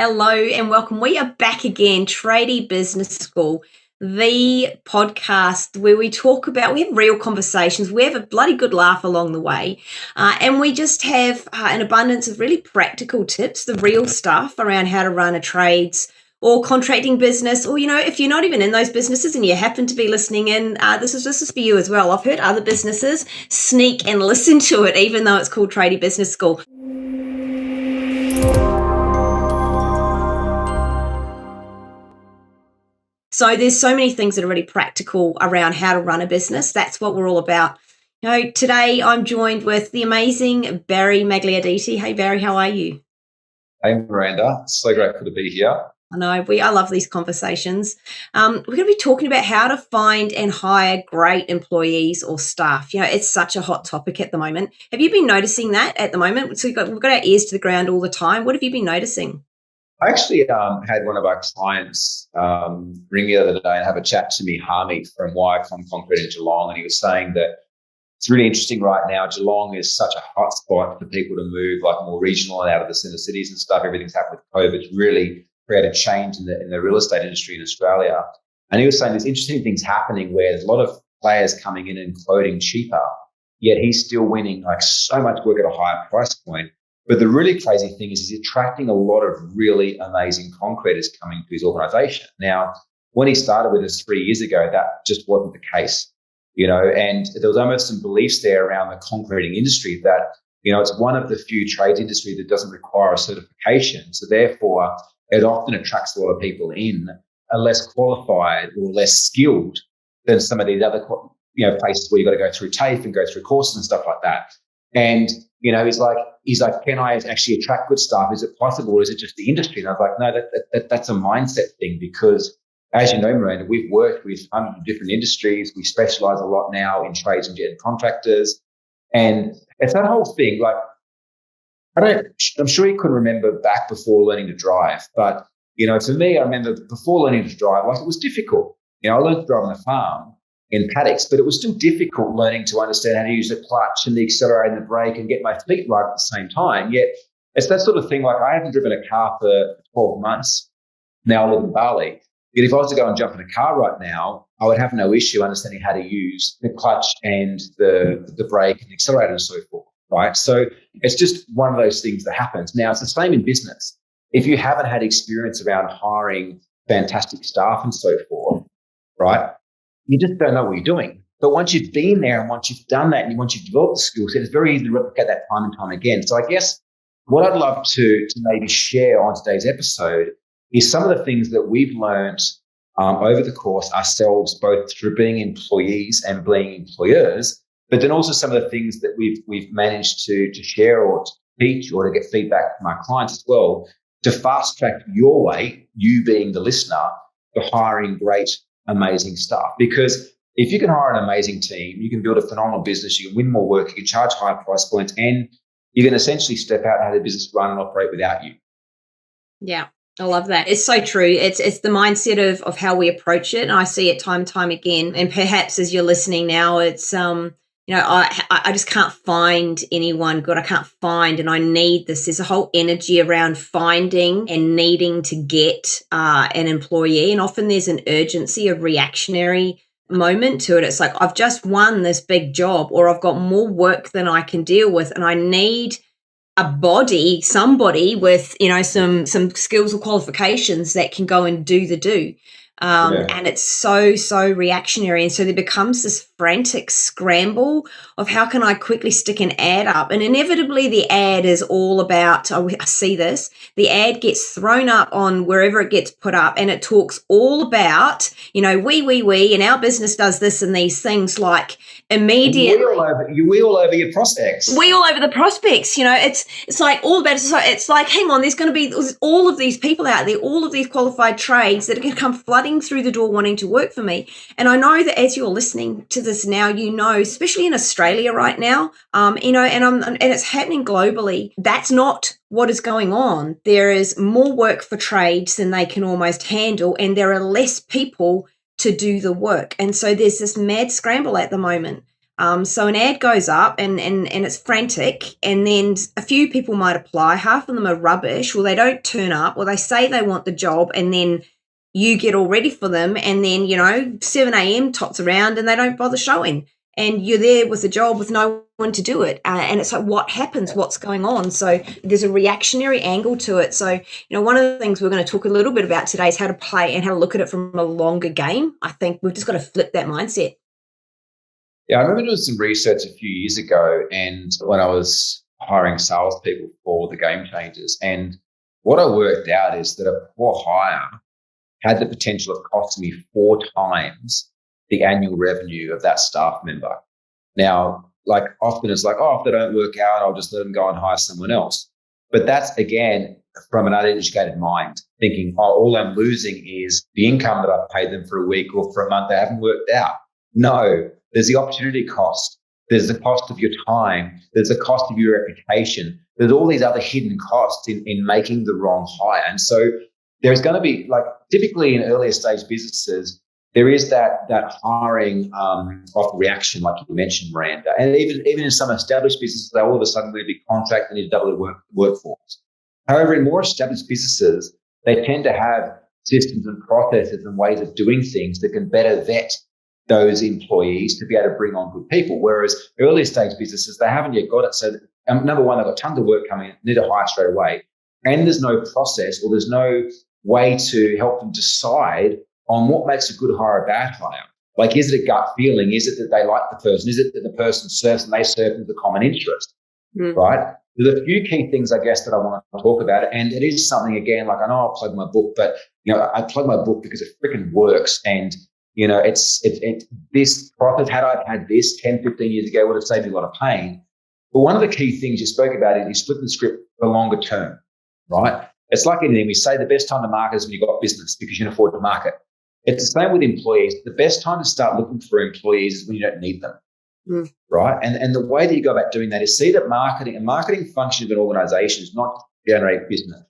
Hello and welcome. We are back again, Tradie Business School, the podcast where we have real conversations, we have a bloody good laugh along the way, and we just have an abundance of really practical tips, the real stuff around how to run a trades or contracting business, or, if you're not even in those businesses and you happen to be listening in, this is for you as well. I've heard other businesses sneak and listen to it, even though it's called Tradie Business School. So there's so many things that are really practical around how to run a business. That's what we're all about. Today I'm joined with the amazing Barry Magliarditi. Hey, Barry, how are you? Hey, Miranda. So grateful to be here. I know, I love these conversations. We're going to be talking about how to find and hire great employees or staff. It's such a hot topic at the moment. Have you been noticing that at the moment? So we've got our ears to the ground all the time. What have you been noticing? I actually had one of our clients ring me the other day and have a chat to me, Harmy from Wirecom Concrete in Geelong, and he was saying that it's really interesting right now. Geelong is such a hot spot for people to move, like more regional and out of the centre cities and stuff. Everything's happened with COVID. It's really created change in the real estate industry in Australia. And he was saying there's interesting things happening where there's a lot of players coming in and quoting cheaper, yet he's still winning like so much work at a higher price point. But the really crazy thing is he's attracting a lot of really amazing concreters coming to his organization. Now, when he started with us 3 years ago, that just wasn't the case, and there was almost some beliefs there around the concreting industry that, it's one of the few trades industry that doesn't require a certification. So therefore, it often attracts a lot of people in, are less qualified or less skilled than some of these other, places where you got to go through TAFE and go through courses and stuff like that. And he's like, can I actually attract good staff? Is it possible, or is it just the industry? And I was like, no, that's a mindset thing, because as you know, Miranda, we've worked with hundreds of different industries. We specialize a lot now in trades and contractors, and it's that whole thing. Like, I'm sure you can remember back before learning to drive, but for me, I remember before learning to drive, like, it was difficult. I learned to drive on a farm in paddocks, but it was still difficult learning to understand how to use the clutch and the accelerator and the brake and get my feet right at the same time. Yet it's that sort of thing. Like, I haven't driven a car for 12 months. Now I live in Bali. Yet if I was to go and jump in a car right now, I would have no issue understanding how to use the clutch and the brake and the accelerator and so forth, right? So it's just one of those things that happens. Now, it's the same in business. If you haven't had experience around hiring fantastic staff and so forth, right, you just don't know what you're doing. But once you've been there and once you've done that and once you've developed the skill set, it's very easy to replicate that time and time again. So I guess what I'd love to maybe share on today's episode is some of the things that we've learned over the course ourselves, both through being employees and being employers, but then also some of the things that we've managed to share or to teach or to get feedback from our clients as well, to fast track your way, you being the listener, to hiring great, amazing staff. Because if you can hire an amazing team, you can build a phenomenal business, you can win more work, you can charge higher price points, and you can essentially step out how the business run and operate without you. Yeah, I love that. It's so true. It's the mindset of how we approach it. And I see it time and time again. And perhaps as you're listening now, it's I just can't find anyone good. I can't find, and I need this. There's a whole energy around finding and needing to get an employee. And often there's an urgency, a reactionary moment to it. It's like, I've just won this big job, or I've got more work than I can deal with, and I need somebody with, some skills or qualifications that can go and do the do. And it's so reactionary. And so there becomes this frantic scramble of how can I quickly stick an ad up? And inevitably the ad is all about, I see this, the ad gets thrown up on wherever it gets put up, and it talks all about, we, and our business does this and these things, like immediately. We all over your prospects. We all over the prospects, it's like all about, it's like, hang on, there's going to be all of these people out there, all of these qualified trades that are going to come flooding through the door wanting to work for me. And I know that as you're listening to this now, especially in Australia right now, and it's happening globally, that's not what is going on. There is more work for trades than they can almost handle, and there are less people to do the work. And so there's this mad scramble at the moment. So an ad goes up and it's frantic, and then a few people might apply. Half of them are rubbish, or they don't turn up, or they say they want the job, and then you get all ready for them, and then 7 a.m. tots around and they don't bother showing, and you're there with a job with no one to do it. And it's like, what happens? What's going on? So there's a reactionary angle to it. So one of the things we're going to talk a little bit about today is how to play and how to look at it from a longer game. I think we've just got to flip that mindset. Yeah, I remember doing some research a few years ago, and when I was hiring salespeople for the Game Changers, and what I worked out is that a poor hire had the potential of costing me 4 times the annual revenue of that staff member. Now, like often it's like, oh, if they don't work out, I'll just let them go and hire someone else. But that's, again, from an uneducated mind, thinking, oh, all I'm losing is the income that I've paid them for a week or for a month. They haven't worked out. No, there's the opportunity cost. There's the cost of your time. There's the cost of your reputation. There's all these other hidden costs in making the wrong hire. And so there's going to be, like, typically in earlier stage businesses, there is that hiring off reaction, like you mentioned, Miranda. And even in some established businesses, they all of a sudden need to be contract, they need to double the workforce. However, in more established businesses, they tend to have systems and processes and ways of doing things that can better vet those employees to be able to bring on good people. Whereas earlier stage businesses, they haven't yet got it. So number one, they've got tons of work coming in, need to hire straight away. And there's no process or there's no way to help them decide on what makes a good hire a bad hire. Like, is it a gut feeling? Is it that they like the person? Is it that the person serves and they serve with a common interest? Right? There's a few key things, I guess, that I want to talk about. And it is something, again, like I know I plug my book, but, I plug my book because it freaking works. And, it's this process, had I had this 10, 15 years ago, would have saved me a lot of pain. But one of the key things you spoke about is flipping the script for the longer term, right? It's like anything. We say the best time to market is when you've got business because you can afford to market. It's the same with employees. The best time to start looking for employees is when you don't need them, right? And the way that you go about doing that is see that marketing function of an organization is not to generate business.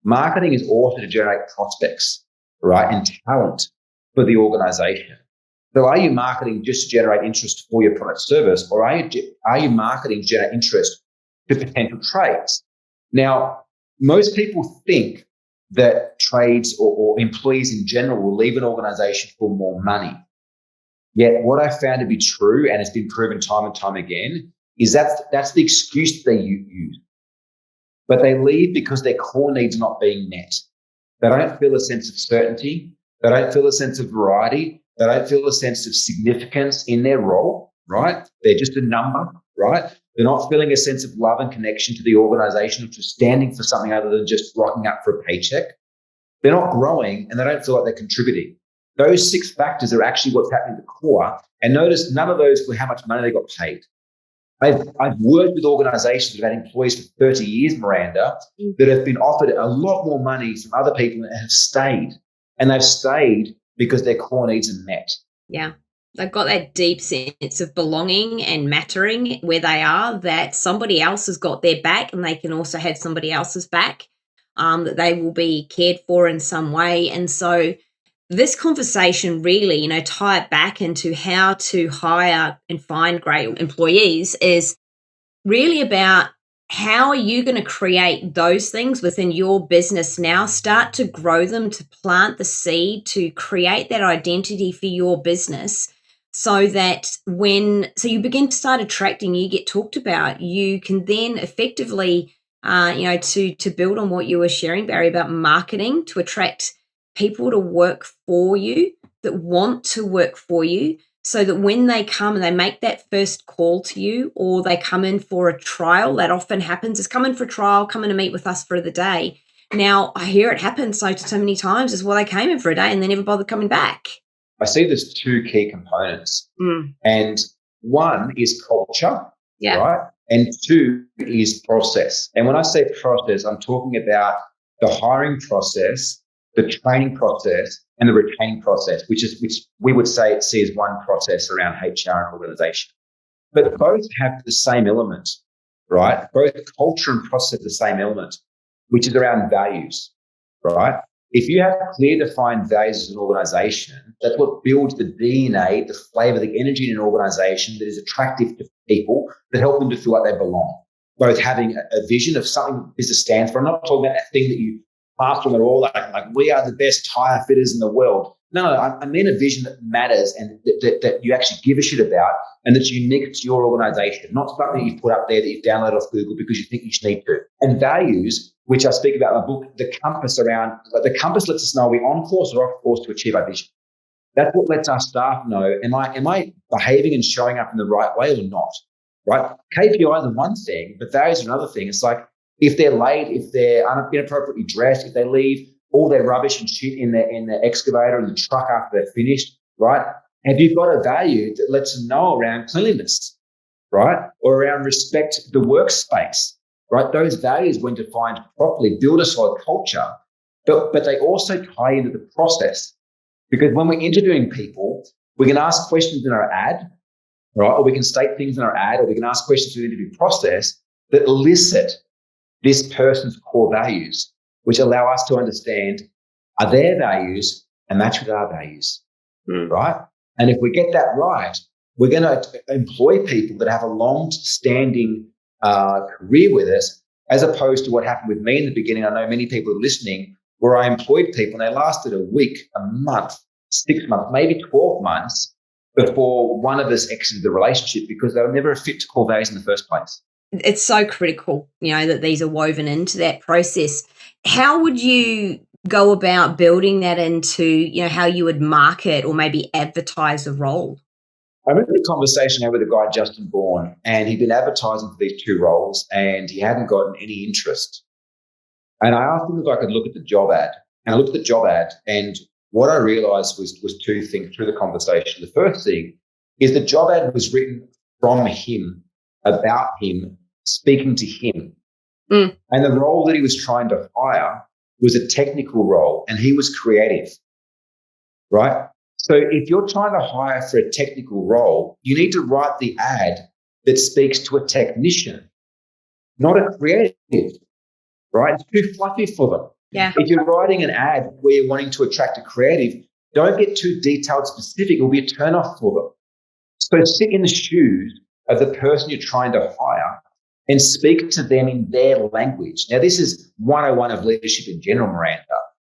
Marketing is also to generate prospects, right, and talent for the organization. So are you marketing just to generate interest for your product service, or are you marketing to generate interest to potential trades? Now, most people think that trades or employees in general will leave an organization for more money. Yet what I found to be true, and it's been proven time and time again, is that's the excuse they use. But they leave because their core needs are not being met. They don't feel a sense of certainty. They don't feel a sense of variety. They don't feel a sense of significance in their role, right? They're just a number, right? They're not feeling a sense of love and connection to the organization, which is standing for something other than just rocking up for a paycheck. They're not growing, and they don't feel like they're contributing. Those 6 factors are actually what's happening at the core. And notice none of those were how much money they got paid. I've worked with organizations that have had employees for 30 years, Miranda, that have been offered a lot more money from other people and have stayed. And they've stayed because their core needs are met. Yeah. They've got that deep sense of belonging and mattering where they are, that somebody else has got their back and they can also have somebody else's back, that they will be cared for in some way. And so this conversation really, tie it back into how to hire and find great employees is really about how are you going to create those things within your business now, start to grow them, to plant the seed, to create that identity for your business so that so you begin to start attracting, you get talked about, you can then effectively, to build on what you were sharing, Barry, about marketing, to attract people to work for you, that want to work for you, so that when they come and they make that first call to you, or they come in for a trial, that often happens, is come in for a trial, come in to meet with us for the day. Now, I hear it happen so many times as well. They came in for a day and they never bothered coming back. I see there's 2 key components. And one is culture, right? And 2 is process. And when I say process, I'm talking about the hiring process, the training process, and the retaining process, which we would see as one process around HR and organization. But both have the same element, right? Both culture and process have the same element, which is around values, right? if you have clear defined values as an organization, that's what builds the DNA, the flavor, the energy in an organization that is attractive to people, that help them to feel like they belong. Both having a vision of something business stands for. I'm not talking about that thing that you pass on the wall, like we are the best tire fitters in the world. No, I mean a vision that matters and that you actually give a shit about and that's unique to your organization, not something you've put up there that you've downloaded off Google because you think you need to. And values, which I speak about in my book, the compass lets us know are we on course or off course to achieve our vision. That's what lets our staff know, am I behaving and showing up in the right way or not? Right? KPIs are one thing, but values are another thing. It's like if they're late, if they're inappropriately dressed, if they leave all their rubbish and shit in the excavator and the truck after they're finished, right? Have you got a value that lets them know around cleanliness, right? Or around respect the workspace, right? Those values, when defined properly, build a solid culture, but they also tie into the process. Because when we're interviewing people, we can ask questions in our ad, right? Or we can state things in our ad, or we can ask questions in the interview process that elicit this person's core values, which allow us to understand, are their values a match with our values, right? And if we get that right, we're going to employ people that have a long-standing career with us, as opposed to what happened with me in the beginning. I know many people are listening, where I employed people and they lasted a week, a month, 6 months, maybe 12 months before one of us exited the relationship because they were never a fit to core values in the first place. It's so critical, that these are woven into that process. How would you go about building that into, how you would market or maybe advertise a role? I remember a conversation I had with a guy, Justin Bourne, and he'd been advertising for these 2 roles and he hadn't gotten any interest. And I asked him if I could look at the job ad. And I looked at the job ad, and what I realized was 2 things through the conversation. The first thing is the job ad was written from him, about him, speaking to him. And the role that he was trying to hire was a technical role, and he was creative, right? So if you're trying to hire for a technical role, you need to write the ad that speaks to a technician, not a creative, right? It's too fluffy for them. Yeah. If you're writing an ad where you're wanting to attract a creative, don't get too detailed specific. It will be a turnoff for them. So sit in the shoes of the person you're trying to hire and speak to them in their language. Now, this is 101 of leadership in general, Miranda.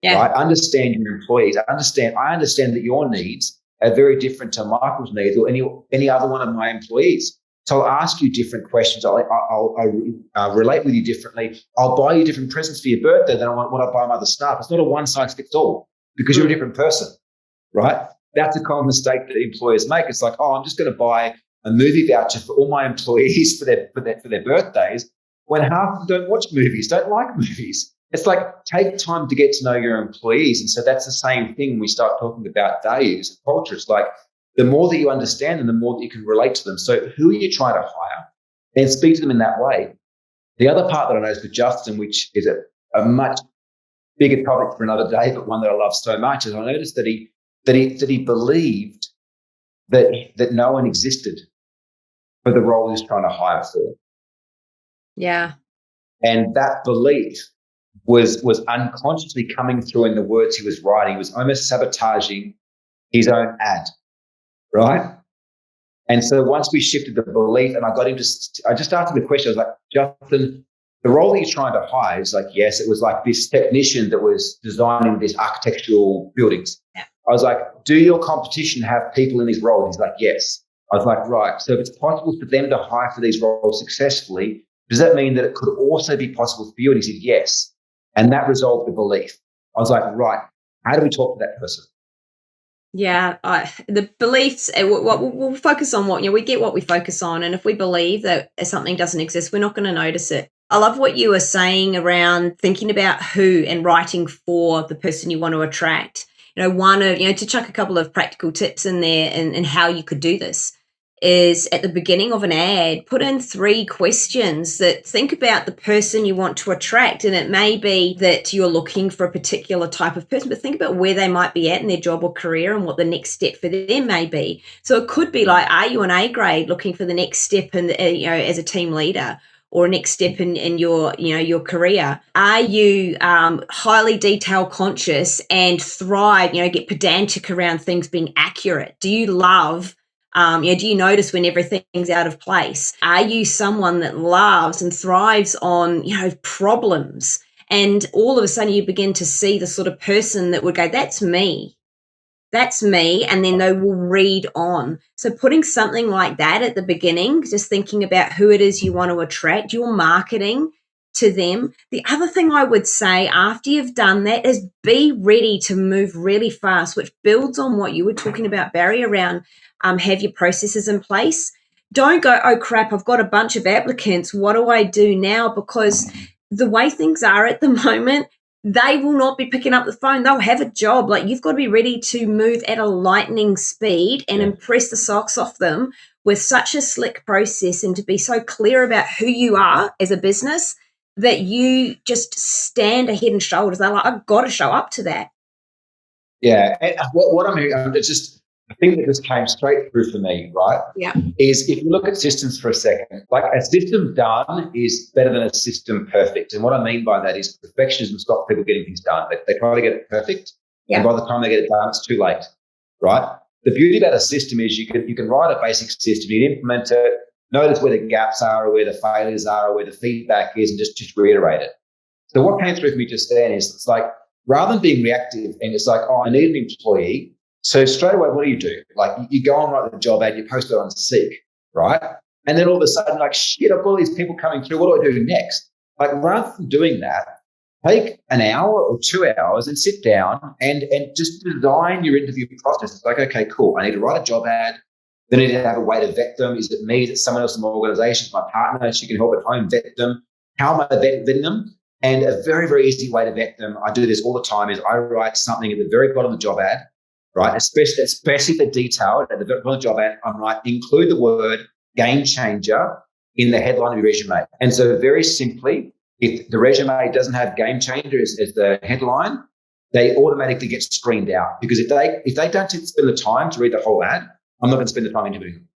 Yeah. Right? Understand your employees. I understand that your needs are very different to Michael's needs or any other one of my employees. So I'll ask you different questions. I'll relate with you differently. I'll buy you different presents for your birthday than what I buy my other staff. It's not a one size fits all because you're a different person, right? That's a common mistake that employers make. It's like, I'm just going to buy a movie voucher for all my employees for their birthdays, when half of them don't watch movies, don't like movies. It's like, take time to get to know your employees. And so that's the same thing when we start talking about values and culture. It's like, the more that you understand them, the more that you can relate to them. So who are you trying to hire? And speak to them in that way. The other part that I noticed with Justin, which is a much bigger topic for another day, but one that I love so much, is I noticed that he believed that no one existed for the role he was trying to hire for. Yeah. And that belief was unconsciously coming through in the words he was writing. He was almost sabotaging his own ad, right? And so once we shifted the belief, and I just asked him a question. I was like, Justin, the role that you're trying to hire is like, yes, it was like this technician that was designing these architectural buildings. Yeah. I was like, do your competition have people in these roles? He's like, yes. I was like, right. So if it's possible for them to hire for these roles successfully, does that mean that it could also be possible for you? And he said, yes. And that resolved the belief. I was like, right, how do we talk to that person? Yeah, the beliefs, we'll focus on what, we get what we focus on. And if we believe that something doesn't exist, we're not going to notice it. I love what you were saying around thinking about who and writing for the person you want to attract. To chuck a couple of practical tips in there and how you could do this is at the beginning of an ad, put in 3 questions that think about the person you want to attract. And it may be that you're looking for a particular type of person, but think about where they might be at in their job or career and what the next step for them may be. So it could be like, are you an A grade looking for the next step in, as a team leader? or a next step in your, your career? Are you highly detail conscious and thrive, get pedantic around things being accurate? Do you love, do you notice when everything's out of place? Are you someone that loves and thrives on, problems? And all of a sudden you begin to see the sort of person that would go, that's me. That's me. And then they will read on. So putting something like that at the beginning, just thinking about who it is you want to attract, your marketing to them. The other thing I would say after you've done that is be ready to move really fast, which builds on what you were talking about, Barry, around have your processes in place. Don't go, oh crap, I've got a bunch of applicants. What do I do now? Because the way things are at the moment, they will not be picking up the phone. They'll have a job. Like, you've got to be ready to move at a lightning speed and impress the socks off them with such a slick process, and to be so clear about who you are as a business that you just stand head and shoulders. They're like, I've got to show up to that. Yeah. And what I'm hearing, it's just the thing that just came straight through for me, right? Yeah. Is if you look at systems for a second, like a system done is better than a system perfect. And what I mean by that is perfectionism stops people getting things done. They try to get it perfect. Yeah. And by the time they get it done, it's too late, right? The beauty about a system is you can write a basic system, you implement it, notice where the gaps are or where the failures are or where the feedback is, and just reiterate it. So what came through for me just then is it's like, rather than being reactive and it's like, oh, I need an employee. So straight away, what do? Like, you go and write the job ad, you post it on Seek, right? And then all of a sudden, like, shit, I've got all these people coming through. What do I do next? Like, rather than doing that, take an hour or 2 hours and sit down and just design your interview process. It's like, okay, cool. I need to write a job ad. Then I need to have a way to vet them. Is it me? Is it someone else in my organization? My partner? She can help at home vet them. How am I vetting them? And a very, very easy way to vet them, I do this all the time, is I write something at the very bottom of the job ad, right? Especially the detail at the very bottom of the job ad, I'm like, include the word game changer in the headline of your resume. And so very simply, if the resume doesn't have game changer as the headline, they automatically get screened out, because if they don't spend the time to read the whole ad, I'm not going to spend the time interviewing them.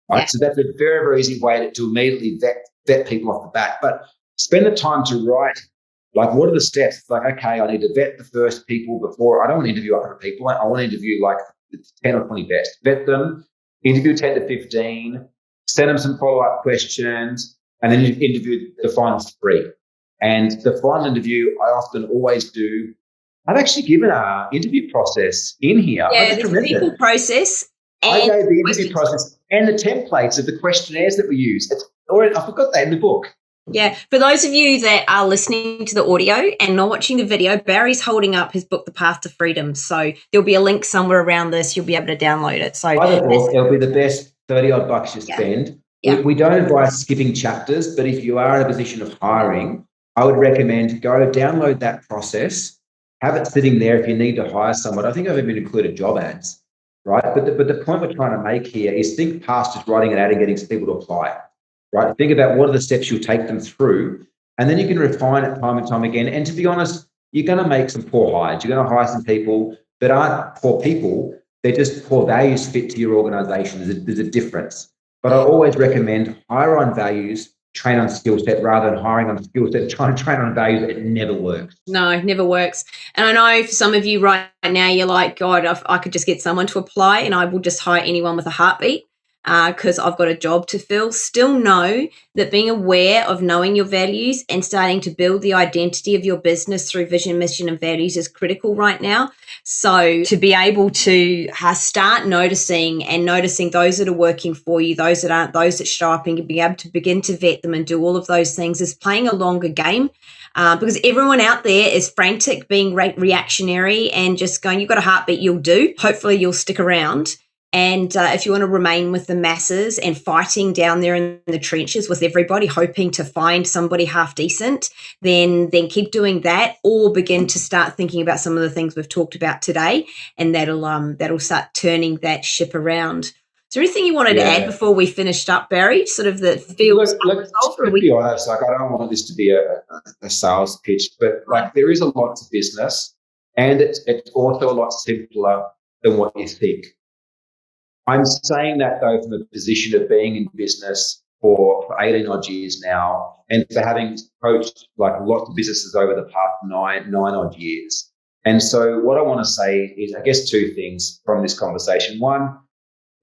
Right? Yeah. So that's a very, very easy way to immediately vet people off the bat. But spend the time to write, like, what are the steps? It's like, okay, I need to vet the first people before. I don't want to interview 100 people. I want to interview like the 10 or 20 best. Vet them, interview 10 to 15, send them some follow-up questions, and then you interview the final 3. And the final interview, I often always do. I've actually given an interview process in here. Yeah, there's a people process. I gave the interview process and the templates of the questionnaires that we use. I forgot that in the book. Yeah, for those of you that are listening to the audio and not watching the video, Barry's holding up his book, The Path to Freedom. So there'll be a link somewhere around this. You'll be able to download it. So buy the book. It'll be the best 30 odd bucks you spend. Yeah. We don't advise skipping chapters, but if you are in a position of hiring, I would recommend go download that process, have it sitting there if you need to hire someone. I think I've even included job ads, right? But the point we're trying to make here is think past just writing an ad and getting people to apply. Right? Think about what are the steps you'll take them through, and then you can refine it time and time again. And to be honest, you're going to make some poor hires. You're going to hire some people that aren't poor people. They're just poor values fit to your organization. There's a difference. But I always recommend hire on values, train on skill set, rather than hiring on skill set, trying to train on values. It never works. No, it never works. And I know for some of you right now, you're like, God, I could just get someone to apply and I will just hire anyone with a heartbeat. Because I've got a job to fill. Still know that being aware of knowing your values and starting to build the identity of your business through vision, mission, and values is critical right now. So to be able to start noticing those that are working for you, those that aren't, those that show up, and be able to begin to vet them and do all of those things is playing a longer game. Because everyone out there is frantic, being reactionary and just going, you've got a heartbeat, you'll do. Hopefully you'll stick around. And if you want to remain with the masses and fighting down there in the trenches with everybody, hoping to find somebody half decent, then keep doing that, or begin to start thinking about some of the things we've talked about today, and that'll start turning that ship around. Is there anything you wanted to add before we finished up, Barry? Sort of that feels unresolved? To be honest, like, I don't want this to be a sales pitch, but like, there is a lot to business, and it's also a lot simpler than what you think. I'm saying that, though, from a position of being in business for 18 odd years now, and for having coached like lots of businesses over the past nine odd years. And so what I want to say is, I guess, two things from this conversation. One,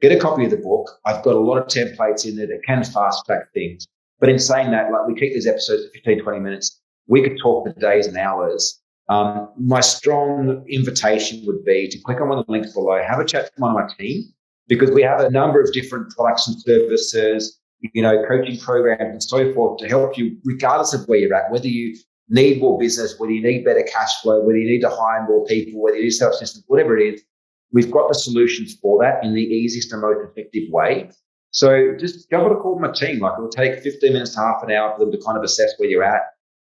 get a copy of the book. I've got a lot of templates in there that can fast track things. But in saying that, like, we keep these episodes at 15, 20 minutes. We could talk for days and hours. My strong invitation would be to click on one of the links below, have a chat to one of my team, because we have a number of different products and services, coaching programs and so forth to help you, regardless of where you're at, whether you need more business, whether you need better cash flow, whether you need to hire more people, whether you need self-assistance, whatever it is. We've got the solutions for that in the easiest and most effective way. So just jump on a call with my team. Like, it'll take 15 minutes to half an hour for them to kind of assess where you're at,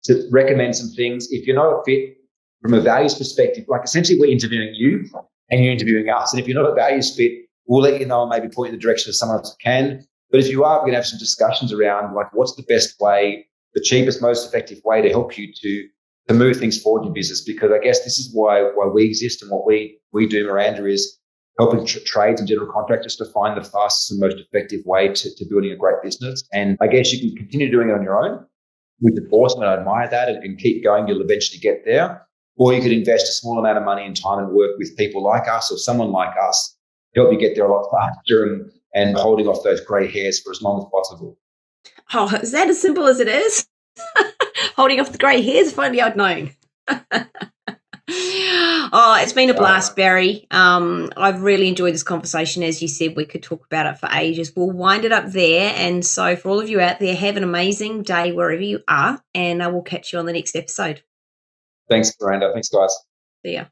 to recommend some things. If you're not a fit from a values perspective, like, essentially we're interviewing you and you're interviewing us. And if you're not a values fit, we'll let you know and maybe point in the direction of someone else who can. But if you are, we're going to have some discussions around, like, what's the best way, the cheapest, most effective way to help you to move things forward in your business. Because I guess this is why we exist, and what we do, Miranda, is helping trades and general contractors to find the fastest and most effective way to building a great business. And I guess you can continue doing it on your own, which is awesome, and I admire that, and keep going. You'll eventually get there. Or you could invest a small amount of money and time and work with people like us or someone like us to help you get there a lot faster and holding off those grey hairs for as long as possible. Oh, is that as simple as it is? Holding off the grey hairs, if only I'd known. Oh, it's been a blast, Barry. I've really enjoyed this conversation. As you said, we could talk about it for ages. We'll wind it up there. And so for all of you out there, have an amazing day wherever you are, and I will catch you on the next episode. Thanks, Miranda. Thanks, guys. See ya.